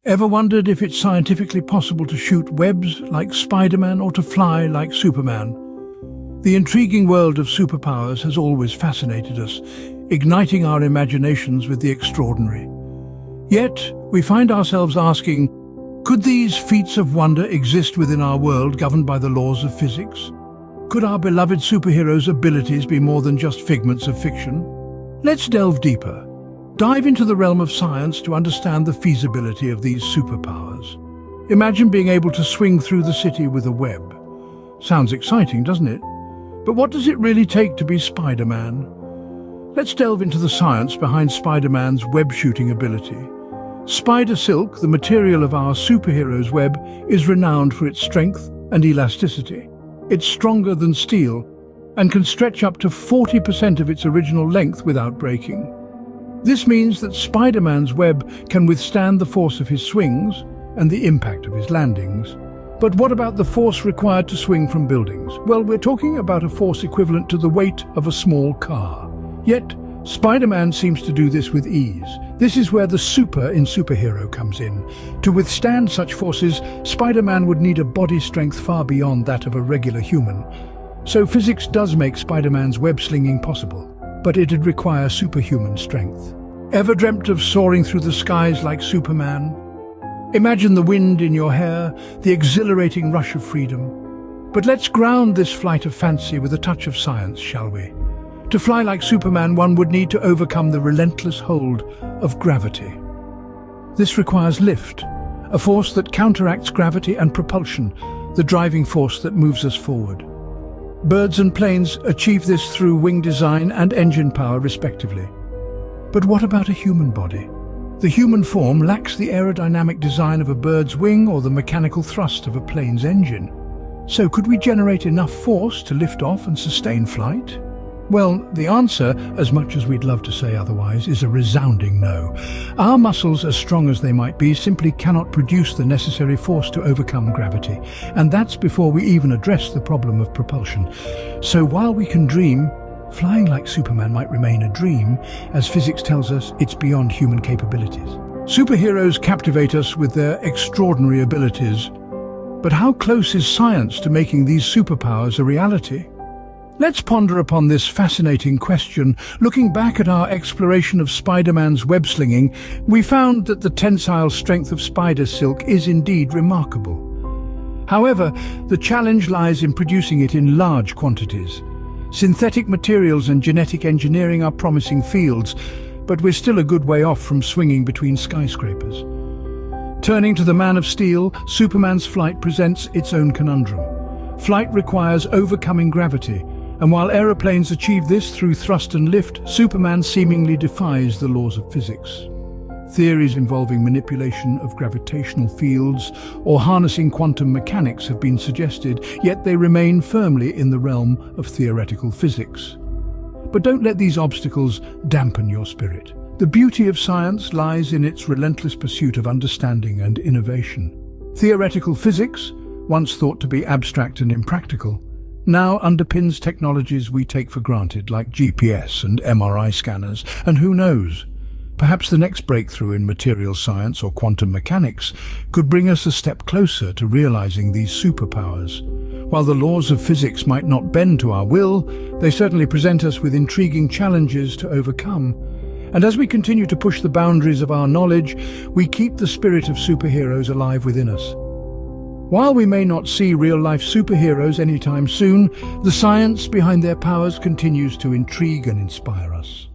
Ever wondered if it's scientifically possible to shoot webs like Spider-Man or to fly like Superman? The intriguing world of superpowers has always fascinated us, igniting our imaginations with the extraordinary. Yet, we find ourselves asking, could these feats of wonder exist within our world governed by the laws of physics? Could our beloved superheroes' abilities be more than just figments of fiction? Let's delve deeper. Dive into the realm of science to understand the feasibility of these superpowers. Imagine being able to swing through the city with a web. Sounds exciting, doesn't it? But what does it really take to be Spider-Man? Let's delve into the science behind Spider-Man's web-shooting ability. Spider silk, the material of our superhero's web, is renowned for its strength and elasticity. It's stronger than steel and can stretch up to 40% of its original length without breaking. This means that Spider-Man's web can withstand the force of his swings and the impact of his landings. But what about the force required to swing from buildings? Well, we're talking about a force equivalent to the weight of a small car. Yet, Spider-Man seems to do this with ease. This is where the super in superhero comes in. To withstand such forces, Spider-Man would need a body strength far beyond that of a regular human. So physics does make Spider-Man's web-slinging possible, but it'd require superhuman strength. Ever dreamt of soaring through the skies like Superman? Imagine the wind in your hair, the exhilarating rush of freedom. But let's ground this flight of fancy with a touch of science, shall we? To fly like Superman, one would need to overcome the relentless hold of gravity. This requires lift, a force that counteracts gravity and propulsion, the driving force that moves us forward. Birds and planes achieve this through wing design and engine power, respectively. But what about a human body? The human form lacks the aerodynamic design of a bird's wing or the mechanical thrust of a plane's engine. So could we generate enough force to lift off and sustain flight? Well, the answer, as much as we'd love to say otherwise, is a resounding no. Our muscles, as strong as they might be, simply cannot produce the necessary force to overcome gravity. And that's before we even address the problem of propulsion. So while we can dream, flying like Superman might remain a dream, as physics tells us it's beyond human capabilities. Superheroes captivate us with their extraordinary abilities. But how close is science to making these superpowers a reality? Let's ponder upon this fascinating question. Looking back at our exploration of Spider-Man's web-slinging, we found that the tensile strength of spider silk is indeed remarkable. However, the challenge lies in producing it in large quantities. Synthetic materials and genetic engineering are promising fields, but we're still a good way off from swinging between skyscrapers. Turning to the Man of Steel, Superman's flight presents its own conundrum. Flight requires overcoming gravity, and while aeroplanes achieve this through thrust and lift, Superman seemingly defies the laws of physics. Theories involving manipulation of gravitational fields or harnessing quantum mechanics have been suggested, yet they remain firmly in the realm of theoretical physics. But don't let these obstacles dampen your spirit. The beauty of science lies in its relentless pursuit of understanding and innovation. Theoretical physics, once thought to be abstract and impractical, now underpins technologies we take for granted like GPS and MRI scanners, and who knows, perhaps the next breakthrough in material science or quantum mechanics could bring us a step closer to realizing these superpowers. While the laws of physics might not bend to our will, they certainly present us with intriguing challenges to overcome. And as we continue to push the boundaries of our knowledge, we keep the spirit of superheroes alive within us. While we may not see real-life superheroes anytime soon, the science behind their powers continues to intrigue and inspire us.